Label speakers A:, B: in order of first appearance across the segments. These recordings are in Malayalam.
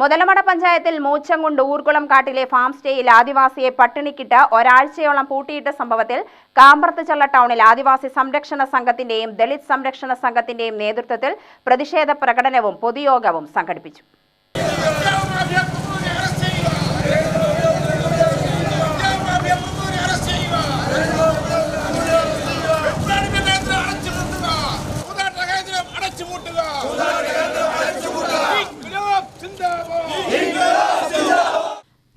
A: മുതലമട പഞ്ചായത്തിൽ മൂച്ചംകുണ്ട് ഊർകുളം കാട്ടിലെ ഫാം സ്റ്റേയിൽ ആദിവാസിയെ പട്ടിണിക്കിട്ട് ഒരാഴ്ചയോളം പൂട്ടിയിട്ട സംഭവത്തിൽ കാമ്പ്രത്തുചള്ള ടൗണിൽ ആദിവാസി സംരക്ഷണ സംഘത്തിന്റെയും ദളിത് സംരക്ഷണ സംഘത്തിന്റെയും നേതൃത്വത്തിൽ പ്രതിഷേധ പ്രകടനവും പൊതുയോഗവും സംഘടിപ്പിച്ചു.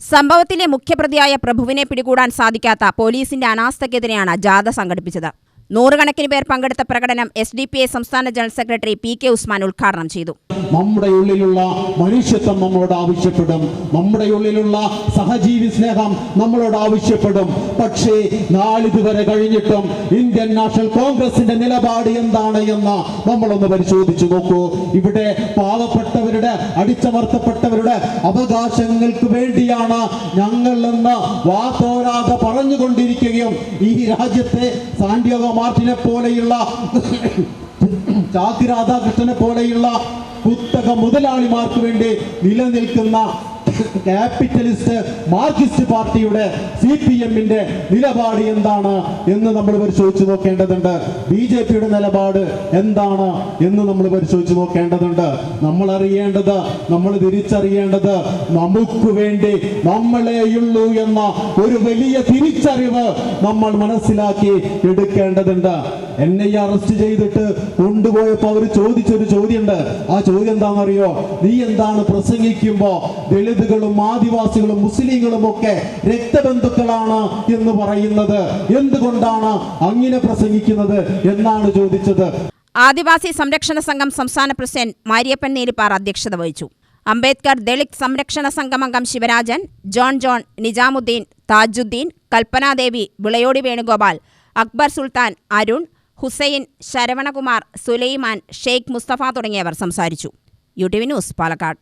A: സംഭവത്തിലെ മുഖ്യപ്രതിയായ പ്രഭുവിനെ പിടികൂടാൻ സാധിക്കാത്ത പോലീസിന്റെ അനാസ്ഥയ്ക്കെതിരെയാണ് ജാഥ സംഘടിപ്പിച്ചത്. നൂറുകണക്കിന് പേർ പങ്കെടുത്ത പ്രകടനം SDPI സംസ്ഥാന ജനറൽ സെക്രട്ടറി PK ഉസ്മാൻ ഉദ്ഘാടനം ചെയ്തു.
B: നമ്മുടെ ഉള്ളിലുള്ള മനുഷ്യത്വം നമ്മളോട് ആവശ്യപ്പെടും, നമ്മുടെ ഉള്ളിലുള്ള സഹജീവി സ്നേഹം നമ്മളോട് ആവശ്യപ്പെടും. പക്ഷേ നാളിതുവരെ കഴിഞ്ഞിട്ടും ഇന്ത്യൻ നാഷണൽ കോൺഗ്രസിന്റെ നിലപാട് എന്താണ് എന്ന് നമ്മളൊന്ന് പരിശോധിച്ചു നോക്കൂ. ഇവിടെ പാവപ്പെട്ടവരുടെ, അടിച്ചമർത്തപ്പെട്ടവരുടെ അവകാശങ്ങൾക്ക് വേണ്ടിയാണ് ഞങ്ങൾ എന്ന് വാതോരാതെ പറഞ്ഞുകൊണ്ടിരിക്കുകയും ഈ രാജ്യത്തെ സാന്റിയാഗോ മാർട്ടിനെ പോലെയുള്ള, ചാക്കി രാധാകൃഷ്ണനെ പോലെയുള്ള കുത്തക മുതലാളിമാർക്ക് വേണ്ടി നിലനിൽക്കുന്ന ക്യാപിറ്റലിസ്റ്റ് മാർക്സിസ്റ്റ് പാർട്ടിയുടെ CPMന്റെ നിലപാട് എന്താണ് എന്ന് നമ്മൾ പരിശോധിച്ച് നോക്കേണ്ടതുണ്ട്. BJPയുടെ നിലപാട് എന്താണ് എന്ന് നമ്മൾ പരിശോധിച്ച് നോക്കേണ്ടതുണ്ട്. നമ്മൾ അറിയേണ്ടത്, നമ്മൾ തിരിച്ചറിയേണ്ടത് നമുക്ക് വേണ്ടി നമ്മളെയുള്ളൂ എന്ന ഒരു വലിയ തിരിച്ചറിവ് നമ്മൾ മനസ്സിലാക്കി എടുക്കേണ്ടതുണ്ട്. എന്നെ അറസ്റ്റ് ചെയ്തിട്ട് കൊണ്ടുപോയപ്പോൾ അവർ ചോദിച്ചൊരു ചോദ്യമുണ്ട്. ആ ചോദ്യം എന്താണെന്നറിയോ? നീ എന്താണ് പ്രസംഗിക്കുമ്പോ ദളിതുകളും ആദിവാസികളും മുസ്ലിങ്ങളും ഒക്കെ രക്തബന്ധുക്കളാണ് എന്ന് പറയുന്നത്? എന്തുകൊണ്ടാണ് അങ്ങനെ പ്രസംഗിക്കുന്നത് എന്നാണ് ചോദിച്ചത്.
A: ആദിവാസി സംരക്ഷണ സംഘം സംസ്ഥാന പ്രസിഡന്റ് മാരിയപ്പൻ നേരിപ്പാർ അധ്യക്ഷത വഹിച്ചു. അംബേദ്കർ ദളിത് സംരക്ഷണ സംഘം അംഗം ശിവരാജൻ, ജോൺ, നിജാമുദ്ദീൻ, താജുദ്ദീൻ, കൽപ്പനാദേവി, വിളയോടി വേണുഗോപാൽ, അക്ബർ സുൽത്താൻ, അരുൺ, ഹുസൈൻ, ശരവണകുമാർ, സുലൈമാൻ, ഷെയ്ഖ് മുസ്തഫ തുടങ്ങിയവർ സംസാരിച്ചു. UTV news, Palakkad.